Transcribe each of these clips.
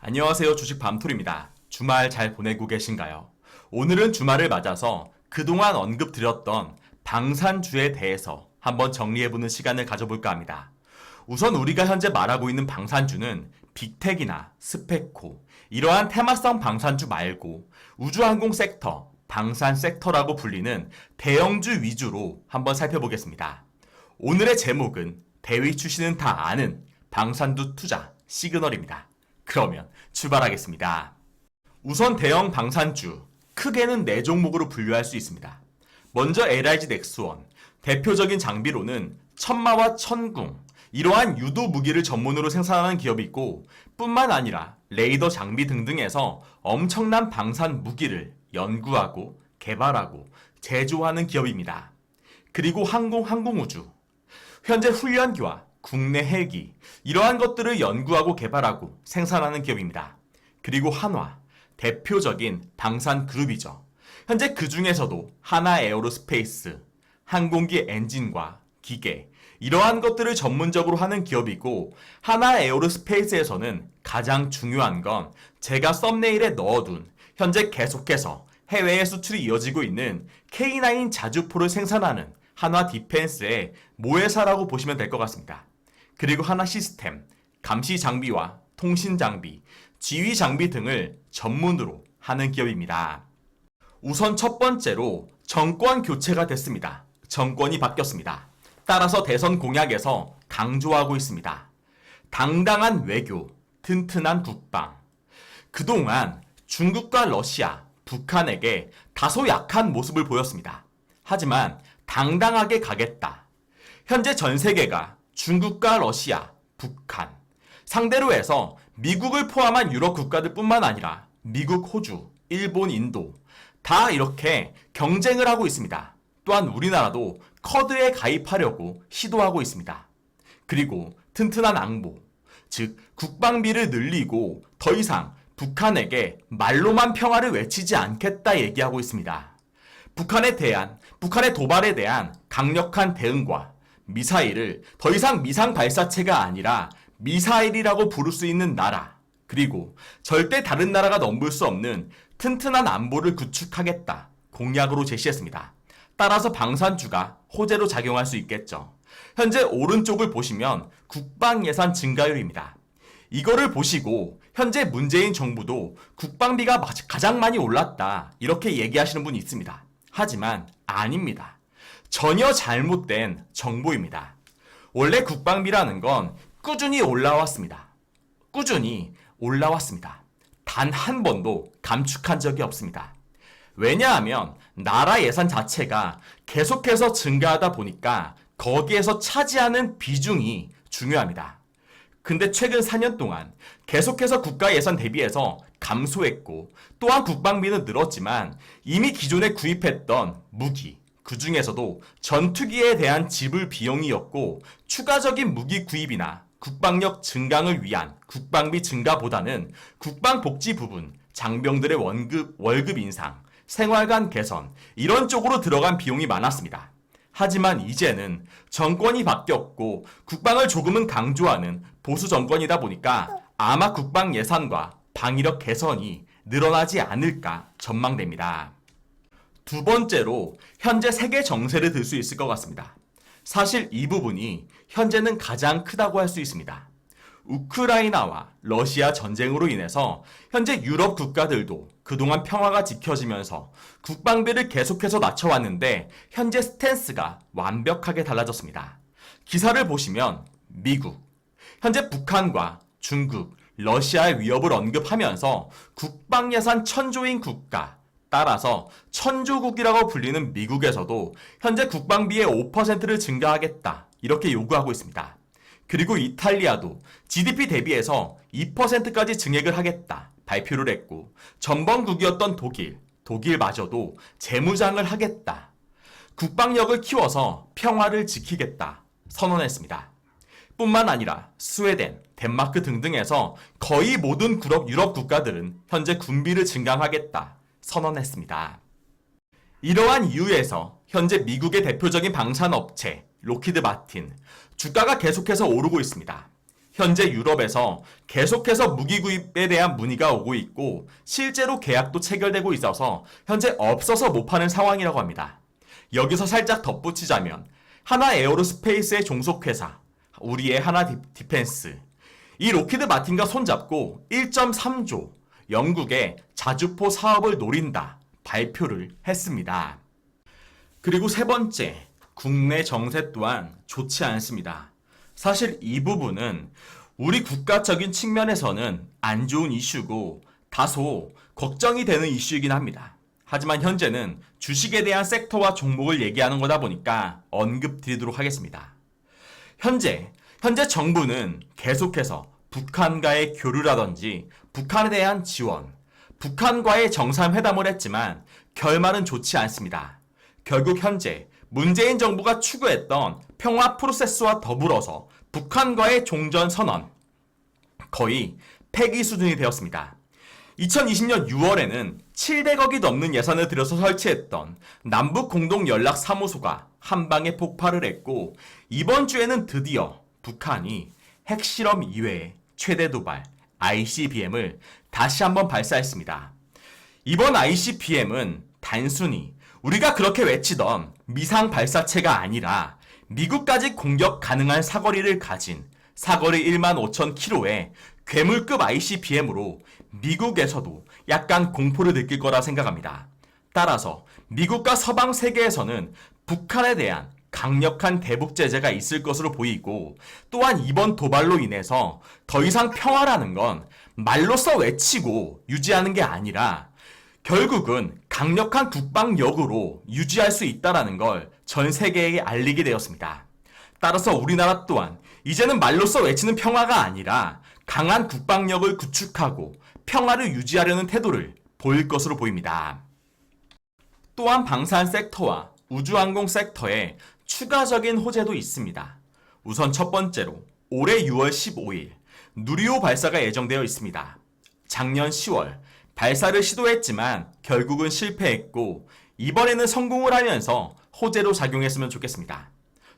안녕하세요. 주식 밤토리입니다. 주말 잘 보내고 계신가요? 오늘은 주말을 맞아서 그동안 언급드렸던 방산주에 대해서 한번 정리해보는 시간을 가져볼까 합니다. 우선 우리가 현재 말하고 있는 방산주는 빅텍이나 스페코, 이러한 테마성 방산주 말고 우주항공 섹터, 방산 섹터라고 불리는 대형주 위주로 한번 살펴보겠습니다. 오늘의 제목은 대위 출신은 다 아는 방산주 투자 시그널입니다. 그러면 출발하겠습니다. 우선 대형 방산주, 크게는 4종목으로 분류할 수 있습니다. 먼저 LIG 넥스원, 대표적인 장비로는 천마와 천궁, 이러한 유도 무기를 전문으로 생산하는 기업이 있고 뿐만 아니라 레이더 장비 등등에서 엄청난 방산 무기를 연구하고 개발하고 제조하는 기업입니다. 그리고 항공우주, 현재 훈련기와 국내 헬기, 이러한 것들을 연구하고 개발하고 생산하는 기업입니다. 그리고 한화, 대표적인 방산 그룹이죠. 현재 그 중에서도 하나 에어로스페이스, 항공기 엔진과 기계, 이러한 것들을 전문적으로 하는 기업이고 하나 에어로스페이스에서는 가장 중요한 건 제가 썸네일에 넣어둔 현재 계속해서 해외에 수출이 이어지고 있는 K9 자주포를 생산하는 한화 디펜스의 모회사라고 보시면 될 것 같습니다. 그리고 하나 시스템, 감시 장비와 통신 장비, 지휘 장비 등을 전문으로 하는 기업입니다. 우선 첫 번째로 정권 교체가 됐습니다. 정권이 바뀌었습니다. 따라서 대선 공약에서 강조하고 있습니다. 당당한 외교, 튼튼한 국방. 그동안 중국과 러시아, 북한에게 다소 약한 모습을 보였습니다. 하지만 당당하게 가겠다. 현재 전 세계가 중국과 러시아, 북한 상대로 해서 미국을 포함한 유럽 국가들 뿐만 아니라 미국, 호주, 일본, 인도 다 이렇게 경쟁을 하고 있습니다. 또한 우리나라도 쿼드에 가입하려고 시도하고 있습니다. 그리고 튼튼한 안보, 즉 국방비를 늘리고 더 이상 북한에게 말로만 평화를 외치지 않겠다 얘기하고 있습니다. 북한의 도발에 대한 강력한 대응과 미사일을 더 이상 미상 발사체가 아니라 미사일이라고 부를 수 있는 나라, 그리고 절대 다른 나라가 넘볼 수 없는 튼튼한 안보를 구축하겠다 공약으로 제시했습니다. 따라서 방산주가 호재로 작용할 수 있겠죠. 현재 오른쪽을 보시면 국방 예산 증가율입니다. 이거를 보시고 현재 문재인 정부도 국방비가 가장 많이 올랐다 이렇게 얘기하시는 분이 있습니다. 하지만 아닙니다. 전혀 잘못된 정보입니다. 원래 국방비라는 건 꾸준히 올라왔습니다. 꾸준히 올라왔습니다. 단 한 번도 감축한 적이 없습니다. 왜냐하면 나라 예산 자체가 계속해서 증가하다 보니까 거기에서 차지하는 비중이 중요합니다. 근데 최근 4년 동안 계속해서 국가 예산 대비해서 감소했고 또한 국방비는 늘었지만 이미 기존에 구입했던 무기, 그 중에서도 전투기에 대한 지불 비용이었고 추가적인 무기 구입이나 국방력 증강을 위한 국방비 증가보다는 국방복지 부분, 장병들의 월급 인상, 생활관 개선 이런 쪽으로 들어간 비용이 많았습니다. 하지만 이제는 정권이 바뀌었고 국방을 조금은 강조하는 보수 정권이다 보니까 아마 국방 예산과 방위력 개선이 늘어나지 않을까 전망됩니다. 두 번째로 현재 세계 정세를 들 수 있을 것 같습니다. 사실 이 부분이 현재는 가장 크다고 할 수 있습니다. 우크라이나와 러시아 전쟁으로 인해서 현재 유럽 국가들도 그동안 평화가 지켜지면서 국방비를 계속해서 낮춰왔는데 현재 스탠스가 완벽하게 달라졌습니다. 기사를 보시면 미국, 현재 북한과 중국, 러시아의 위협을 언급하면서 국방 예산 천조인 국가, 따라서 천조국이라고 불리는 미국에서도 현재 국방비의 5%를 증가하겠다 이렇게 요구하고 있습니다. 그리고 이탈리아도 GDP 대비해서 2%까지 증액을 하겠다 발표를 했고 전범국이었던 독일마저도 재무장을 하겠다. 국방력을 키워서 평화를 지키겠다 선언했습니다. 뿐만 아니라 스웨덴, 덴마크 등등에서 거의 모든 유럽 국가들은 현재 군비를 증강하겠다 선언했습니다. 이러한 이유에서 현재 미국의 대표적인 방산업체 로키드 마틴 주가가 계속해서 오르고 있습니다. 현재 유럽에서 계속해서 무기 구입에 대한 문의가 오고 있고 실제로 계약도 체결되고 있어서 현재 없어서 못 파는 상황이라고 합니다. 여기서 살짝 덧붙이자면 하나 에어로스페이스의 종속회사, 우리의 하나 디펜스, 이 로키드 마틴과 손잡고 1.3조 영국의 자주포 사업을 노린다 발표를 했습니다. 그리고 세 번째, 국내 정세 또한 좋지 않습니다. 사실 이 부분은 우리 국가적인 측면에서는 안 좋은 이슈고 다소 걱정이 되는 이슈이긴 합니다. 하지만 현재는 주식에 대한 섹터와 종목을 얘기하는 거다 보니까 언급드리도록 하겠습니다. 현재 정부는 계속해서 북한과의 교류라든지 북한에 대한 지원, 북한과의 정상회담을 했지만 결말은 좋지 않습니다. 결국 현재 문재인 정부가 추구했던 평화 프로세스와 더불어서 북한과의 종전 선언, 거의 폐기 수준이 되었습니다. 2020년 6월에는 700억이 넘는 예산을 들여서 설치했던 남북공동연락사무소가 한방에 폭발을 했고 이번 주에는 드디어 북한이 핵실험 이외의 최대 도발 ICBM을 다시 한번 발사했습니다. 이번 ICBM은 단순히 우리가 그렇게 외치던 미상 발사체가 아니라 미국까지 공격 가능한 사거리를 가진 사거리 15,000km의 괴물급 ICBM으로 미국에서도 약간 공포를 느낄 거라 생각합니다. 따라서 미국과 서방 세계에서는 북한에 대한 강력한 대북 제재가 있을 것으로 보이고 또한 이번 도발로 인해서 더 이상 평화라는 건 말로써 외치고 유지하는 게 아니라 결국은 강력한 국방력으로 유지할 수 있다는 걸 전 세계에 알리게 되었습니다. 따라서 우리나라 또한 이제는 말로써 외치는 평화가 아니라 강한 국방력을 구축하고 평화를 유지하려는 태도를 보일 것으로 보입니다. 또한 방산 섹터와 우주항공 섹터에 추가적인 호재도 있습니다. 우선 첫 번째로 올해 6월 15일 누리호 발사가 예정되어 있습니다. 작년 10월 발사를 시도했지만 결국은 실패했고 이번에는 성공을 하면서 호재로 작용했으면 좋겠습니다.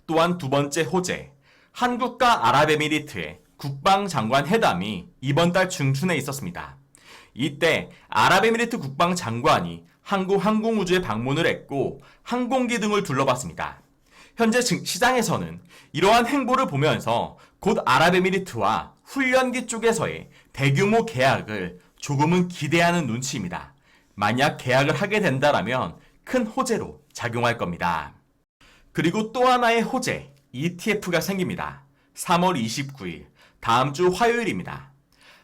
또한 두 번째 호재, 한국과 아랍에미리트의 국방장관 회담이 이번 달 중순에 있었습니다. 이때 아랍에미리트 국방장관이 한국 항공우주에 방문을 했고 항공기 등을 둘러봤습니다. 현재 시장에서는 이러한 행보를 보면서 곧 아랍에미리트와 훈련기 쪽에서의 대규모 계약을 조금은 기대하는 눈치입니다. 만약 계약을 하게 된다면 큰 호재로 작용할 겁니다. 그리고 또 하나의 호재, ETF가 생깁니다. 3월 29일, 다음 주 화요일입니다.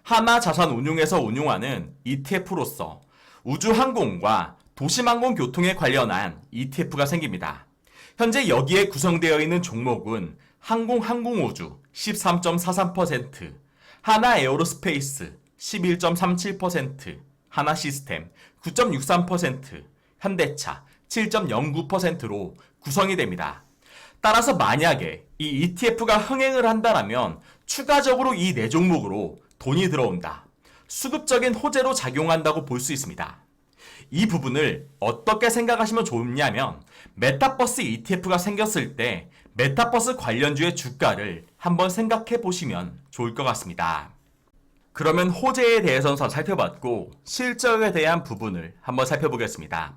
하나자산운용에서 운용하는 ETF로서 우주항공과 도심항공교통에 관련한 ETF가 생깁니다. 현재 여기에 구성되어 있는 종목은 항공우주 13.43%, 하나에어로스페이스 11.37%, 하나시스템 9.63%, 현대차 7.09%로 구성이 됩니다. 따라서 만약에 이 ETF가 흥행을 한다면 추가적으로 이 네 종목으로 돈이 들어온다. 수급적인 호재로 작용한다고 볼 수 있습니다. 이 부분을 어떻게 생각하시면 좋냐면 메타버스 ETF가 생겼을 때 메타버스 관련주의 주가를 한번 생각해 보시면 좋을 것 같습니다. 그러면 호재에 대해서는 살펴봤고 실적에 대한 부분을 한번 살펴보겠습니다.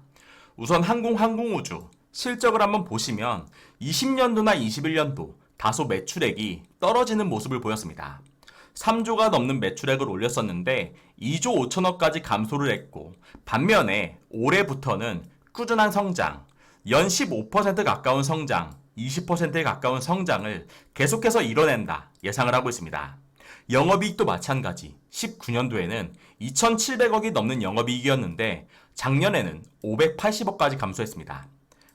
우선 항공우주 실적을 한번 보시면 20년도나 21년도 다소 매출액이 떨어지는 모습을 보였습니다. 3조가 넘는 매출액을 올렸었는데 2조 5천억까지 감소를 했고 반면에 올해부터는 꾸준한 성장, 연 15% 가까운 성장, 20%에 가까운 성장을 계속해서 이뤄낸다 예상을 하고 있습니다. 영업이익도 마찬가지 19년도에는 2,700억이 넘는 영업이익이었는데 작년에는 580억까지 감소했습니다.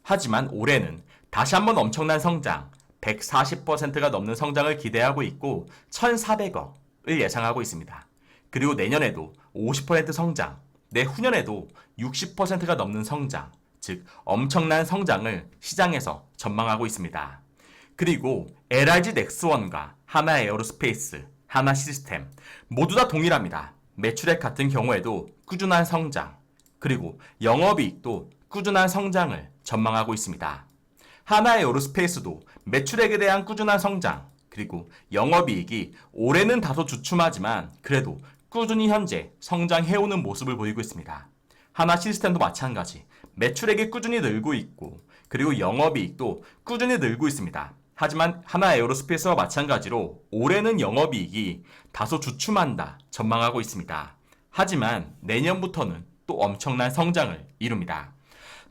하지만 올해는 다시 한번 엄청난 성장, 140%가 넘는 성장을 기대하고 있고 1,400억을 예상하고 있습니다. 그리고 내년에도 50% 성장, 내후년에도 60%가 넘는 성장, 즉 엄청난 성장을 시장에서 전망하고 있습니다. 그리고 LRG 넥스원과 하나에어로스페이스, 하나시스템 모두 다 동일합니다. 매출액 같은 경우에도 꾸준한 성장, 그리고 영업이익도 꾸준한 성장을 전망하고 있습니다. 하나에어로스페이스도 매출액에 대한 꾸준한 성장, 그리고 영업이익이 올해는 다소 주춤하지만 그래도 꾸준히 현재 성장해오는 모습을 보이고 있습니다. 하나 시스템도 마찬가지. 매출액이 꾸준히 늘고 있고 그리고 영업이익도 꾸준히 늘고 있습니다. 하지만 하나 에어로스페이스와 마찬가지로 올해는 영업이익이 다소 주춤한다 전망하고 있습니다. 하지만 내년부터는 또 엄청난 성장을 이룹니다.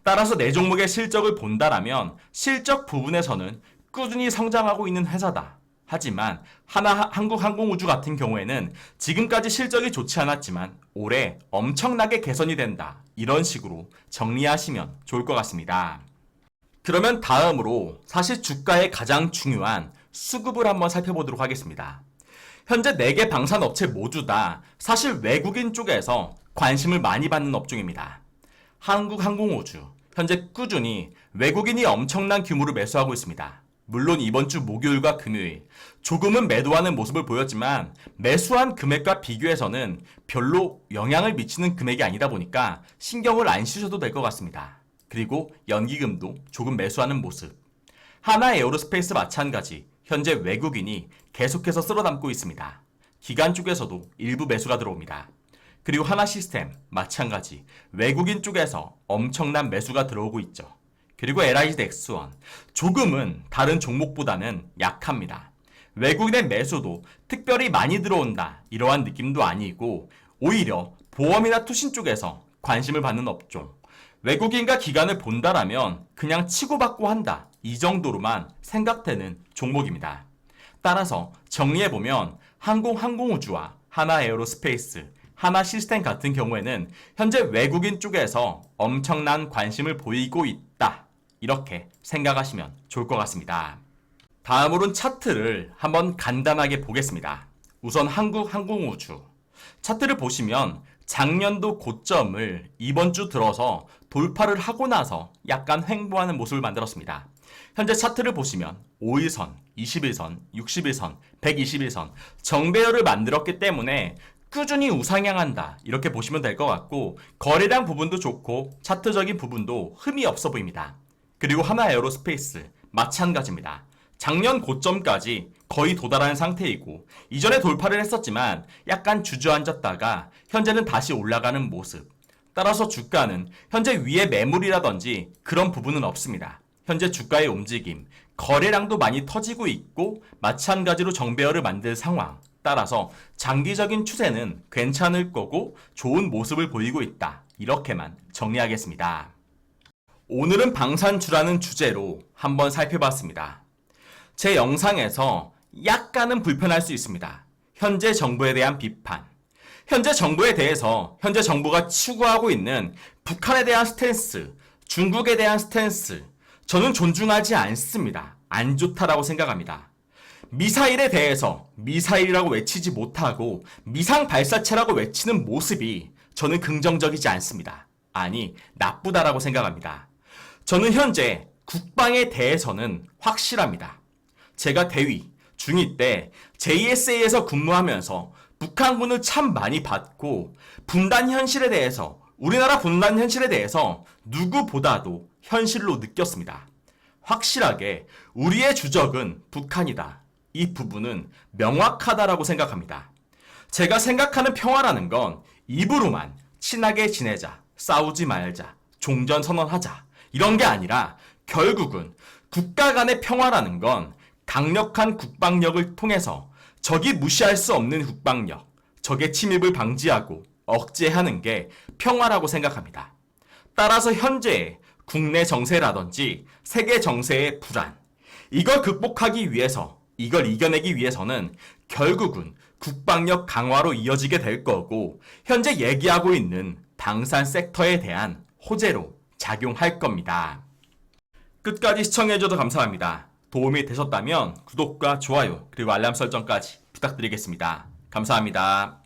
따라서 내 종목의 실적을 본다라면 실적 부분에서는 꾸준히 성장하고 있는 회사다. 하지만 한국항공우주 같은 경우에는 지금까지 실적이 좋지 않았지만 올해 엄청나게 개선이 된다. 이런 식으로 정리하시면 좋을 것 같습니다. 그러면 다음으로 사실 주가의 가장 중요한 수급을 한번 살펴보도록 하겠습니다. 현재 4개 방산업체 모두 다 사실 외국인 쪽에서 관심을 많이 받는 업종입니다. 한국항공우주, 현재 꾸준히 외국인이 엄청난 규모를 매수하고 있습니다. 물론 이번 주 목요일과 금요일 조금은 매도하는 모습을 보였지만 매수한 금액과 비교해서는 별로 영향을 미치는 금액이 아니다 보니까 신경을 안 쓰셔도 될 것 같습니다. 그리고 연기금도 조금 매수하는 모습. 하나 에어로스페이스 마찬가지 현재 외국인이 계속해서 쓸어담고 있습니다. 기관 쪽에서도 일부 매수가 들어옵니다. 그리고 하나 시스템 마찬가지 외국인 쪽에서 엄청난 매수가 들어오고 있죠. 그리고 LIG 넥스원 조금은 다른 종목보다는 약합니다. 외국인의 매수도 특별히 많이 들어온다 이러한 느낌도 아니고 오히려 보험이나 투신 쪽에서 관심을 받는 업종. 외국인과 기관을 본다라면 그냥 치고받고 한다 이 정도로만 생각되는 종목입니다. 따라서 정리해보면 항공우주와 하나 에어로스페이스, 하나 시스템 같은 경우에는 현재 외국인 쪽에서 엄청난 관심을 보이고 있다. 이렇게 생각하시면 좋을 것 같습니다. 다음으로는 차트를 한번 간단하게 보겠습니다. 우선 한국항공우주. 차트를 보시면 작년도 고점을 이번 주 들어서 돌파를 하고 나서 약간 횡보하는 모습을 만들었습니다. 현재 차트를 보시면 5일선, 21선, 61선, 121선 정배열을 만들었기 때문에 꾸준히 우상향한다 이렇게 보시면 될 것 같고 거래량 부분도 좋고 차트적인 부분도 흠이 없어 보입니다. 그리고 하나 에어로스페이스 마찬가지입니다. 작년 고점까지 거의 도달한 상태이고 이전에 돌파를 했었지만 약간 주저앉았다가 현재는 다시 올라가는 모습. 따라서 주가는 현재 위에 매물이라든지 그런 부분은 없습니다. 현재 주가의 움직임, 거래량도 많이 터지고 있고 마찬가지로 정배열을 만들 상황. 따라서 장기적인 추세는 괜찮을 거고 좋은 모습을 보이고 있다. 이렇게만 정리하겠습니다. 오늘은 방산주라는 주제로 한번 살펴봤습니다. 제 영상에서 약간은 불편할 수 있습니다. 현재 정부에 대한 비판. 현재 정부에 대해서 현재 정부가 추구하고 있는 북한에 대한 스탠스, 중국에 대한 스탠스, 저는 존중하지 않습니다. 안 좋다라고 생각합니다. 미사일에 대해서 미사일이라고 외치지 못하고 미상 발사체라고 외치는 모습이 저는 긍정적이지 않습니다. 아니, 나쁘다라고 생각합니다. 저는 현재 국방에 대해서는 확실합니다. 제가 대위, 중위 때 JSA에서 근무하면서 북한군을 참 많이 봤고 분단 현실에 대해서 우리나라 분단 현실에 대해서 누구보다도 현실로 느꼈습니다. 확실하게 우리의 주적은 북한이다. 이 부분은 명확하다라고 생각합니다. 제가 생각하는 평화라는 건 입으로만 친하게 지내자, 싸우지 말자, 종전선언하자 이런 게 아니라 결국은 국가 간의 평화라는 건 강력한 국방력을 통해서 적이 무시할 수 없는 국방력, 적의 침입을 방지하고 억제하는 게 평화라고 생각합니다. 따라서 현재의 국내 정세라든지 세계 정세의 불안, 이걸 극복하기 위해서, 이걸 이겨내기 위해서는 결국은 국방력 강화로 이어지게 될 거고 현재 얘기하고 있는 방산 섹터에 대한 호재로 작용할 겁니다. 끝까지 시청해주셔서 감사합니다. 도움이 되셨다면 구독과 좋아요 그리고 알람 설정까지 부탁드리겠습니다. 감사합니다.